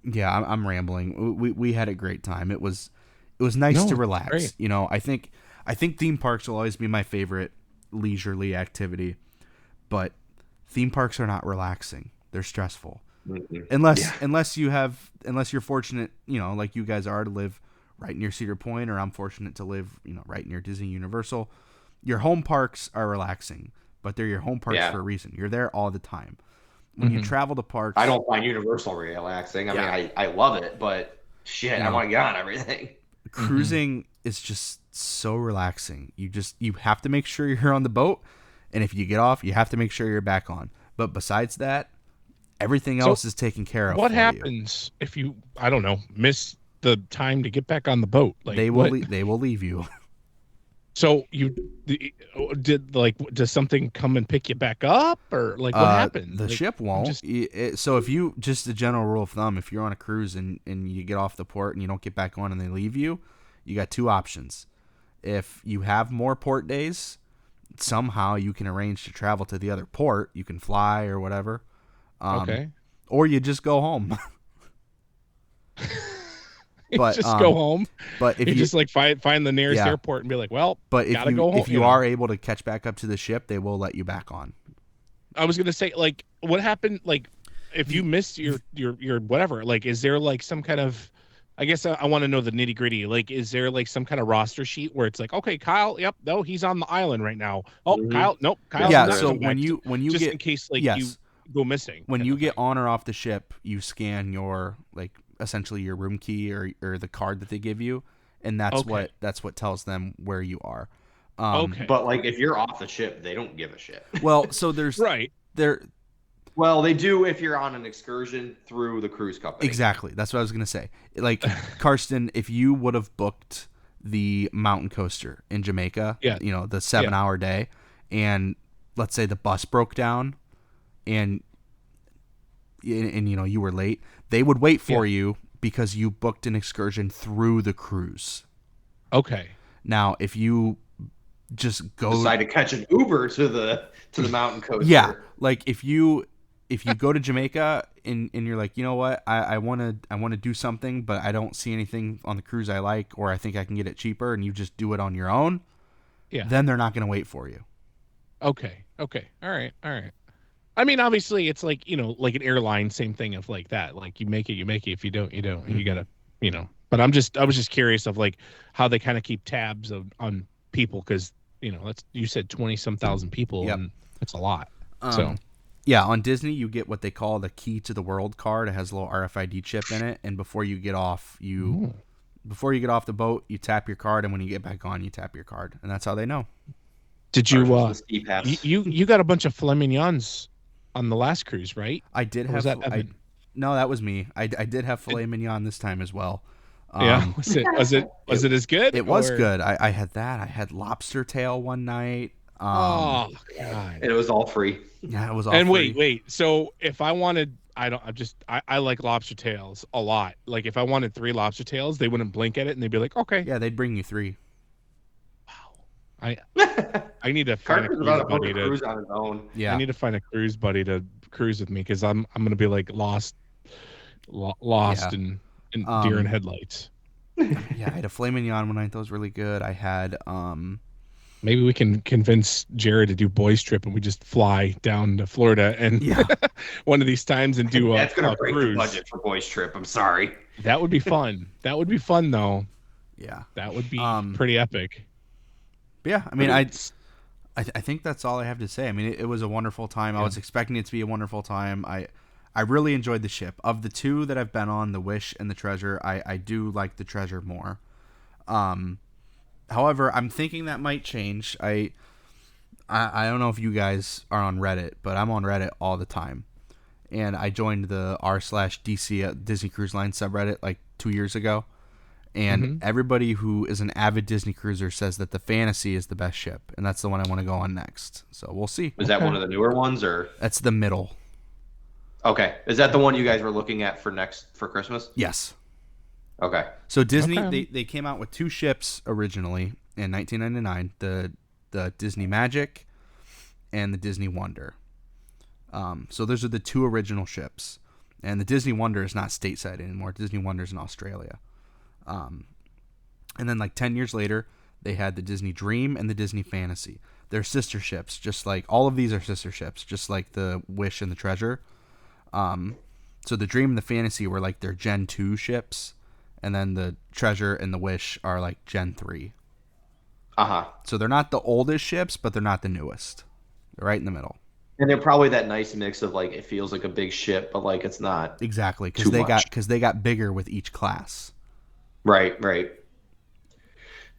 rambling. We had a great time. It was nice to relax. Great. I think theme parks will always be my favorite leisurely activity, but theme parks are not relaxing. They're stressful. Mm-hmm. Unless you're fortunate, like you guys are, to live right near Cedar Point, or I'm fortunate to live, right near Disney Universal. Your home parks are relaxing, but they're your home parks for a reason. You're there all the time. When you travel to parks, I don't find Universal relaxing. I mean, I love it, but shit, I want to get on everything. Cruising is just so relaxing. You have to make sure you're on the boat, and if you get off, you have to make sure you're back on. But besides that, everything else is taken care of. What happens if you, I don't know, miss the time to get back on the boat? Like they will leave you. So does something come and pick you back up, or like what happens? The ship won't. So if you, just a general rule of thumb, if you're on a cruise and you get off the port and you don't get back on and they leave you, you got two options. If you have more port days, somehow you can arrange to travel to the other port. You can fly or whatever. Okay. Or you just go home. But just go home. But if you just like find the nearest airport and be like, well, but gotta go home. If you are able to catch back up to the ship, they will let you back on. I was gonna say, like, what happened? Like, if you missed your whatever, like, is there like some kind of, I guess I want to know the nitty gritty. Like, is there like some kind of roster sheet where it's like, okay, Kyle, yep, no, he's on the island right now. Oh, Kyle, nope, Kyle's yeah. So when you just get, in case like you go missing, when you get on or off the ship, you scan your essentially your room key or the card that they give you, and that's what tells them where you are. But like if you're off the ship, they don't give a shit. Well, so there's Well, they do if you're on an excursion through the cruise company. Exactly. That's what I was going to say. Like, Karsten, if you would have booked the mountain coaster in Jamaica, the 7-hour day, and let's say the bus broke down and you were late, they would wait for you because you booked an excursion through the cruise. Okay. Now, if you just decide to catch an Uber to the mountain coaster. Yeah. Like if you go to Jamaica and you're like, you know what, I want to do something, but I don't see anything on the cruise I like, or I think I can get it cheaper, and you just do it on your own, then they're not going to wait for you. Okay. All right. I mean, obviously, it's like, like an airline, same thing of like that. Like you make it. If you don't, you don't. And you gotta, But I was just curious of like how they kind of keep tabs on people, because you said 20-some thousand people, and that's a lot. Yeah, on Disney you get what they call the Key to the World card. It has a little RFID chip in it, and before you get off, before you get off the boat, you tap your card, and when you get back on, you tap your card, and that's how they know. Did you you got a bunch of filet mignons on the last cruise, right? I did have. No, that was me. I did have filet mignon this time as well. Yeah, was it as good? It was good. I had that. I had lobster tail one night. Oh God! And it was all free. Yeah, it was all free. And wait. So if I wanted, I like lobster tails a lot. Like if I wanted 3 lobster tails, they wouldn't blink at it and they'd be like, okay. Yeah, they'd bring you 3. Wow. I need to find a cruise buddy to cruise on his own. Yeah, I need to find a cruise buddy to cruise with me because I'm gonna be like lost in deer in headlights. Yeah, I had a filet mignon one night that was really good. I had maybe we can convince Jared to do boys trip and we just fly down to Florida and one of these times and do that's gonna break cruise. The budget for boys trip. I'm sorry. That would be fun. That would be fun though. Yeah, that would be pretty epic. Yeah, I mean, I think that's all I have to say. I mean, it was a wonderful time. I was expecting it to be a wonderful time. I really enjoyed the ship. Of the 2 that I've been on, the Wish and the Treasure, I do like the Treasure more. However, I'm thinking that might change. I don't know if you guys are on Reddit, but I'm on Reddit all the time. And I joined the r/DC Disney Cruise Line subreddit like 2 years ago. And everybody who is an avid Disney cruiser says that the Fantasy is the best ship, and that's the one I want to go on next. So we'll see. Was that one of the newer ones, or that's the middle? Okay, is that the one you guys were looking at for Christmas? Yes. Okay. So Disney they came out with 2 ships originally in 1999: the Disney Magic and the Disney Wonder. So those are the 2 original ships, and the Disney Wonder is not stateside anymore. Disney Wonder is in Australia. And then like 10 years later, they had the Disney Dream and the Disney Fantasy. They're sister ships, just like all of these are sister ships, just like the Wish and the Treasure. So the Dream and the Fantasy were like their Gen 2 ships, and then the Treasure and the Wish are like Gen 3. So they're not the oldest ships, but they're not the newest. They're right in the middle. And they're probably that nice mix of like it feels like a big ship, but like it's not. Exactly, because they got bigger with each class. Right.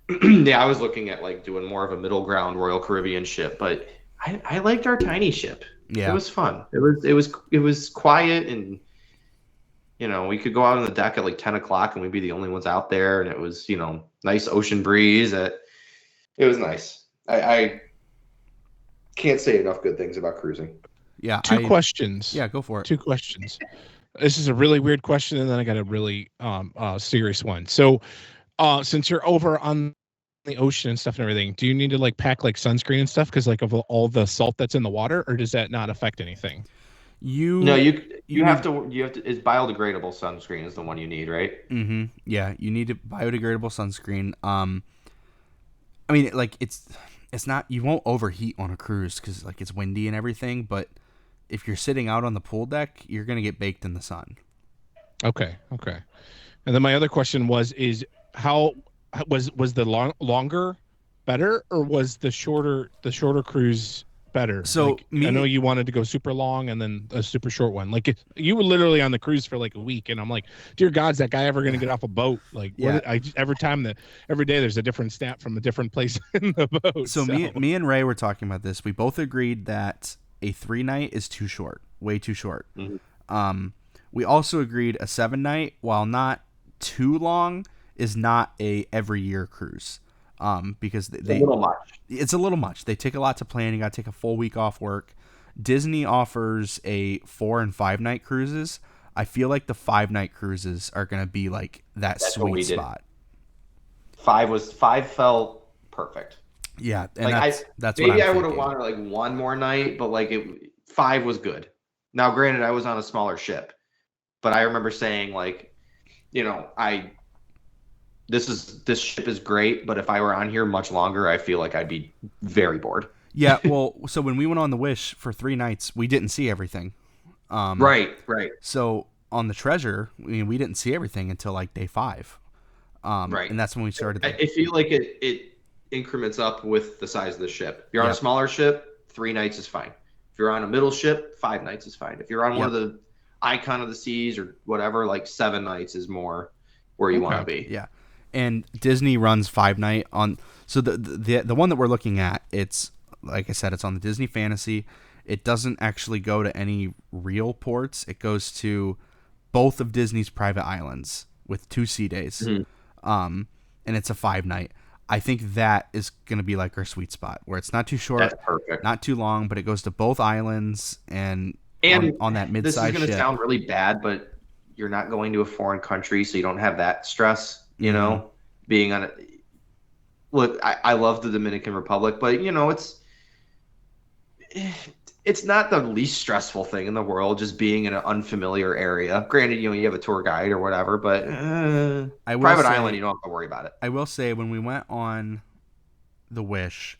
Yeah, I was looking at like doing more of a middle ground Royal Caribbean ship, but I liked our tiny ship. Yeah, it was fun. It was quiet, and we could go out on the deck at like 10 o'clock and we'd be the only ones out there, and it was nice ocean breeze. It was nice. I can't say enough good things about cruising. Yeah. 2 questions. Yeah, go for it. 2 questions. This is a really weird question, and then I got a really serious one. So, since you're over on the ocean and stuff and everything, do you need to like pack like sunscreen and stuff because like of all the salt that's in the water, or does that not affect anything? You have to. It's biodegradable sunscreen is the one you need, right? Mm-hmm. Yeah, you need a biodegradable sunscreen. I mean, like it's not, you won't overheat on a cruise because like it's windy and everything, but if you're sitting out on the pool deck, you're going to get baked in the sun. Okay. And then my other question was the longer better, or was the shorter cruise better? So I know you wanted to go super long and then a super short one. Like you were literally on the cruise for like a week, and I'm like, dear God, is that guy ever going to get off a boat? Like, every day there's a different snap from a different place in the boat. So me and Ray were talking about this. We both agreed that a 3-night is too short, way too short. Mm-hmm. We also agreed a 7-night, while not too long, is not a every year cruise. Because it's a little much. It's a little much. They take a lot to plan. You got to take a full week off work. Disney offers a 4- and 5-night cruises. I feel like the 5-night cruises are going to be like that's sweet spot. 5 felt perfect. Yeah, and like that's maybe what I would have wanted like one more night, but like 5 was good. Now, granted, I was on a smaller ship, but I remember saying like, this ship is great, but if I were on here much longer, I feel like I'd be very bored. Yeah, well, so when we went on the Wish for 3 nights, we didn't see everything. Right. So on the Treasure, we didn't see everything until like day 5. Right. And that's when we started. I feel like it increments up with the size of the ship. If you're on a smaller ship, 3 nights is fine. If you're on a middle ship, 5 nights is fine. If you're on one of the Icon of the Seas or whatever, like 7 nights is more where you want to be. Yeah. And Disney runs 5-night on. So the one that we're looking at, it's like I said, it's on the Disney Fantasy. It doesn't actually go to any real ports. It goes to both of Disney's private islands with 2 sea days. And it's a 5-night. I think that is going to be like our sweet spot, where it's not too short, that's perfect, not too long, but it goes to both islands and on that mid-size ship. This is going to sound really bad, but you're not going to a foreign country, so you don't have that stress, you know, being on it. Look, I love the Dominican Republic, but, you know, it's not the least stressful thing in the world, just being in an unfamiliar area. Granted, you know, you have a tour guide or whatever, but private island, you don't have to worry about it. I will say, when we went on the Wish,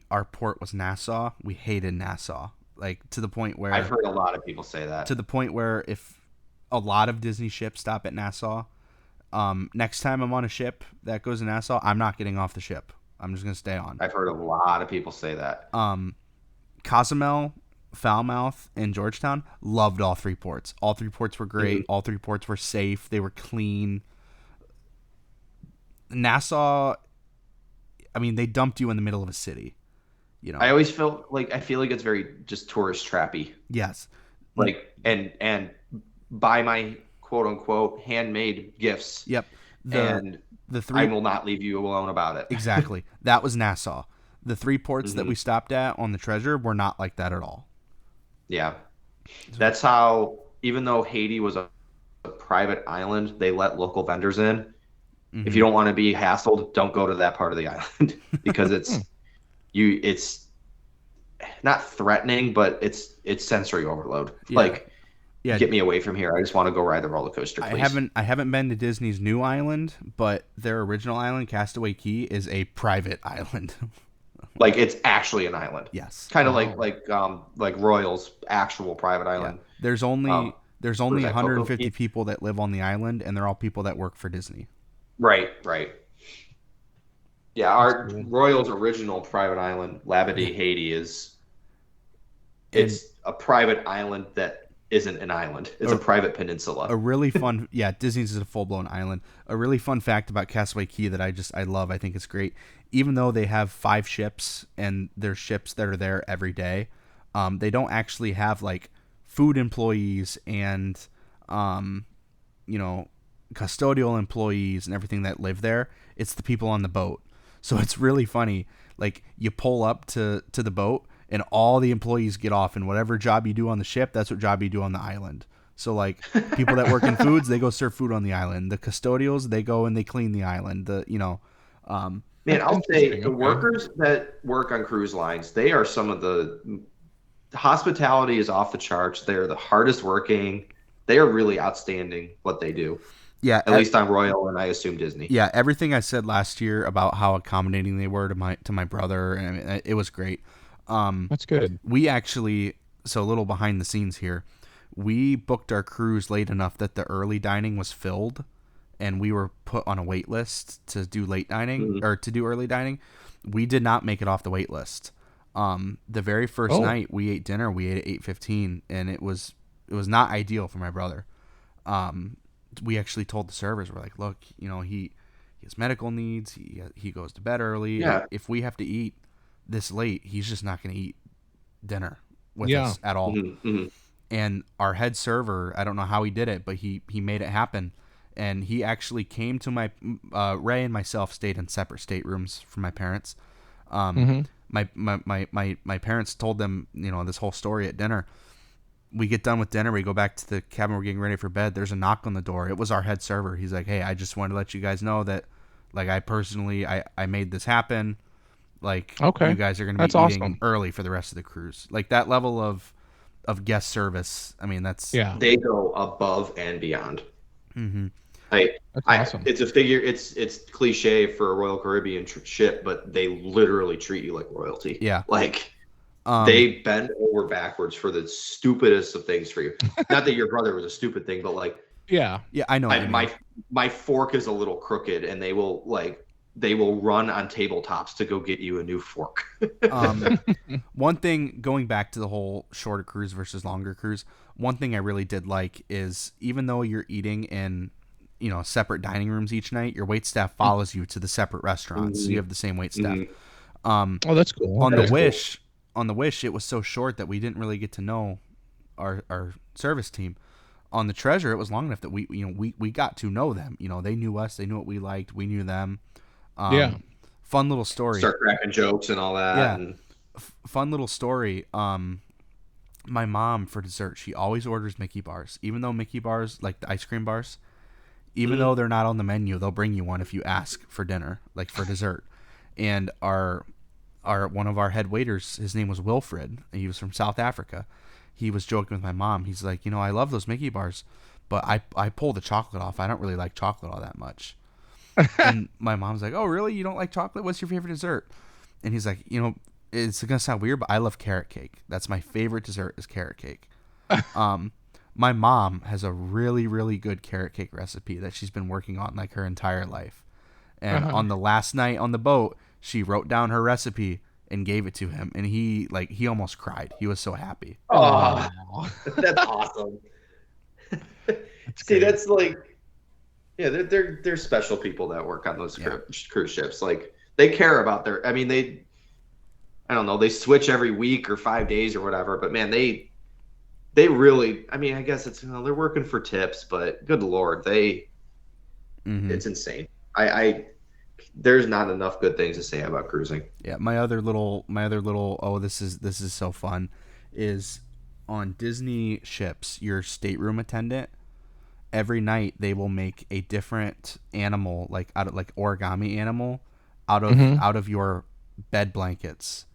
our port was Nassau. We hated Nassau, like to the point where I've heard a lot of people say that. To the point where if a lot of Disney ships stop at Nassau, next time I'm on a ship that goes to Nassau, I'm not getting off the ship. I'm just gonna stay on. I've heard a lot of people say that. Cozumel, Falmouth, and Georgetown, loved all 3 ports. All 3 ports were great. All 3 ports were safe. They were clean. Nassau, I mean, they dumped you in the middle of a city. You know, I feel like it's very just tourist trappy. Yes. Like and buy my quote unquote handmade gifts. Yep. The 3 I will not leave you alone about it. Exactly. That was Nassau. The 3 ports that we stopped at on the Treasure were not like that at all. Yeah. That's how, even though Haiti was a private island, they let local vendors in. If you don't want to be hassled, don't go to that part of the island because it's not threatening, but it's sensory overload. Yeah. Like, get me away from here. I just want to go ride the roller coaster, please. I haven't been to Disney's new island, but their original island, Castaway Cay, is a private island. Like, it's actually an island. Yes. Kind of like Royal's actual private island. Yeah. There's only 150 people that live on the island, and they're all people that work for Disney. Right. Yeah, our Royal's original private island, Labadee, Haiti, it's a private island that isn't an island. It's a private peninsula. A really fun, Disney's is a full-blown island. A really fun fact about Castaway Cay that I love, I think it's great. Even though they have 5 ships and there's ships that are there every day, they don't actually have like food employees and, custodial employees and everything that live there. It's the people on the boat. So it's really funny. Like, you pull up to the boat and all the employees get off, and whatever job you do on the ship, that's what job you do on the island. So, like, people that work in foods, they go serve food on the island. The custodials, they go and they clean the island. Man, I'll say the workers that work on cruise lines, they are some of the hospitality is off the charts. They're the hardest working. They are really outstanding what they do. Yeah, at least on Royal, and I assume Disney. Yeah, everything I said last year about how accommodating they were to my brother, and it was great. That's good. We actually, so a little behind the scenes here, we booked our cruise late enough that the early dining was filled, and we were put on a wait list to do late dining or to do early dining. We did not make it off the wait list. The very first night we ate dinner, we ate at 8:15, and it was not ideal for my brother. We actually told the servers, we're like, look, he has medical needs. He goes to bed early. Yeah. If we have to eat this late, he's just not going to eat dinner with us at all. And our head server, I don't know how he did it, but he made it happen. And he actually came to my Ray and myself stayed in separate staterooms from my parents. My parents told them, this whole story at dinner. We get done with dinner. We go back to the cabin. We're getting ready for bed. There's a knock on the door. It was our head server. He's like, hey, I just wanted to let you guys know that, like, I personally, I made this happen. Like, you guys are going to be eating early for the rest of the cruise. Like, that level of guest service. I mean, they go above and beyond. Mm-hmm. That's awesome. It's a figure. It's cliche for a Royal Caribbean ship, but they literally treat you like royalty. Yeah. Like, they bend over backwards for the stupidest of things for you. Not that your brother was a stupid thing, but like, yeah, I know. My fork is a little crooked, and they will like they will run on tabletops to go get you a new fork. One thing, going back to the whole shorter cruise versus longer cruise, one thing I really did like is even though you're eating in, separate dining rooms each night, your wait staff follows you to the separate restaurants, so you have the same wait staff. That's cool. On the Wish, it was so short that we didn't really get to know our service team. On the Treasure, it was long enough that we got to know them. They knew us, they knew what we liked, we knew them. Fun little story. Start cracking jokes and all that. Yeah. Fun little story. My mom, for dessert, she always orders Mickey bars. Even though Mickey bars, like the ice cream bars, even though they're not on the menu, they'll bring you one if you ask for dinner, like for dessert. And our one of our head waiters, his name was Wilfred. He was from South Africa. He was joking with my mom. He's like, I love those Mickey bars, but I pull the chocolate off. I don't really like chocolate all that much. And my mom's like, oh, really? You don't like chocolate? What's your favorite dessert? And he's like, it's going to sound weird, but I love carrot cake. That's my favorite dessert is carrot cake. My mom has a really, really good carrot cake recipe that she's been working on like her entire life. And on the last night on the boat, she wrote down her recipe and gave it to him. And he almost cried. He was so happy. Oh, that's awesome. See, that's like, yeah, they're special people that work on those cruise ships. Like they care about they switch every week or 5 days or whatever, but man, they really, I guess it's, they're working for tips, but good Lord, it's insane. There's not enough good things to say about cruising. Yeah. My other little, oh, this is so fun is on Disney ships, your stateroom attendant, every night they will make a different animal, like out of like origami animal out of your bed blankets.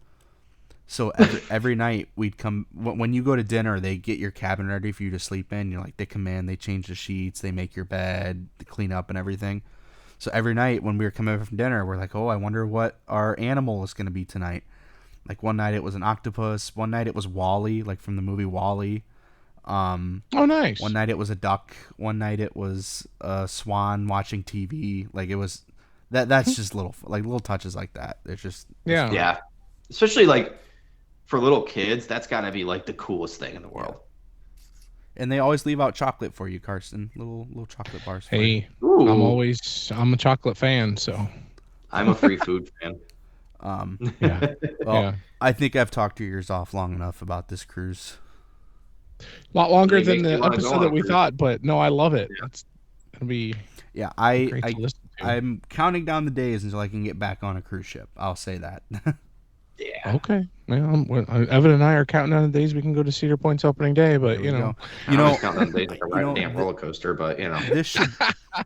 So every night we'd come, when you go to dinner, they get your cabin ready for you to sleep in. You're like, they come in, they change the sheets, they make your bed, they clean up and everything. So every night when we were coming from dinner, we're like, oh, I wonder what our animal is going to be tonight. Like one night it was an octopus. One night it was Wall-E, like from the movie Wall-E. Oh, nice. One night it was a duck. One night it was a swan watching TV. Like it was that's just little touches like that. It's just yeah. Especially like for little kids, that's got to be like the coolest thing in the world. And they always leave out chocolate for you, Carson. Little chocolate bars. Hey, I'm a chocolate fan, so I'm a free food fan. I think I've talked your ears off long enough about this cruise. A lot longer than the episode that we thought, but no, I love it. Yeah. It's gonna be I'm counting down the days until I can get back on a cruise ship. I'll say that. Yeah. Okay. Well, Evan and I are counting down the days we can go to Cedar Point's opening day, but counting down the days like a damn roller coaster, but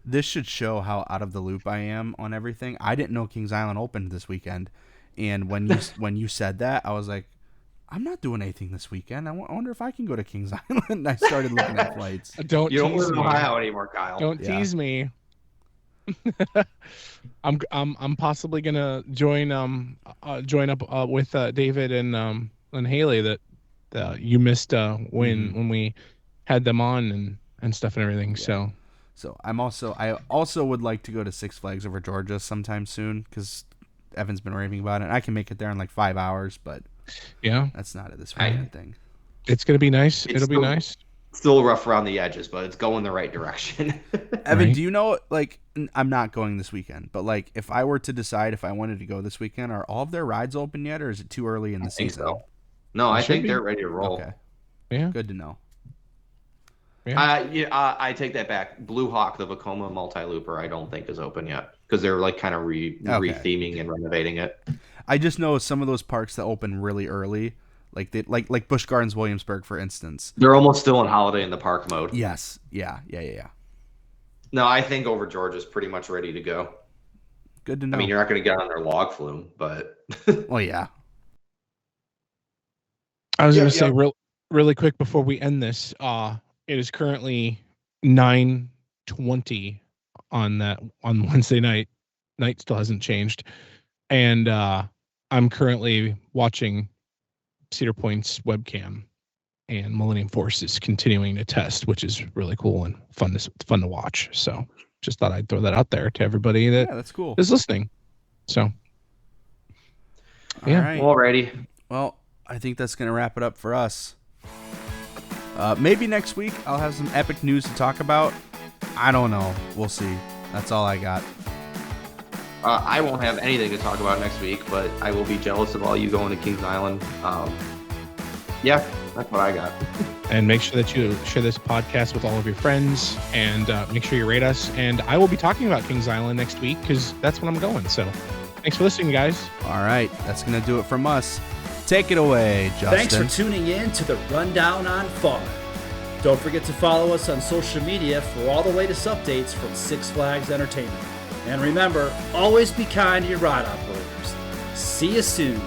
this should show how out of the loop I am on everything. I didn't know Kings Island opened this weekend, and when you said that, I was like, I'm not doing anything this weekend. I wonder if I can go to Kings Island. I started looking at flights. You don't live in Ohio anymore, Kyle. Don't tease me. I'm possibly gonna join up with David and Haley that you missed when we had them on and stuff and everything. Yeah. So I also would like to go to Six Flags Over Georgia sometime soon because Evan's been raving about it. I can make it there in like 5 hours, but that's not this weekend thing. It's gonna be nice. It'll be nice. Still rough around the edges, but it's going the right direction. Evan, do you know, like, I'm not going this weekend, but like if I were to decide if I wanted to go this weekend, are all of their rides open yet, or is it too early in the season? So. No, I think they're ready to roll. Okay. Yeah. Good to know. Yeah. I take that back. Blue Hawk, the Vekoma multi-looper, I don't think is open yet because they're like kind of re-theming and renovating it. I just know some of those parks that open really early, like Busch Gardens Williamsburg, for instance. They're almost still in Holiday in the Park mode. Yes. Yeah. No, I think Over Georgia's pretty much ready to go. Good to know. I mean, you're not going to get on their log flume, but well, yeah. I was going to say really quick before we end this. It is currently 9:20 on Wednesday night. Night still hasn't changed, and I'm currently watching Cedar Point's webcam, and Millennium Force is continuing to test, which is really cool and fun to watch. So just thought I'd throw that out there to everybody that that's cool. is listening. So, yeah. Right. Alrighty. Well, I think that's going to wrap it up for us. Maybe next week I'll have some epic news to talk about. I don't know. We'll see. That's all I got. I won't have anything to talk about next week, but I will be jealous of all you going to Kings Island. Yeah, that's what I got. And make sure that you share this podcast with all of your friends, and make sure you rate us. And I will be talking about Kings Island next week because that's when I'm going. So thanks for listening, guys. All right. That's going to do it from us. Take it away, Justin. Thanks for tuning in to the Rundown on Fun. Don't forget to follow us on social media for all the latest updates from Six Flags Entertainment. And remember, always be kind to your ride operators. See you soon.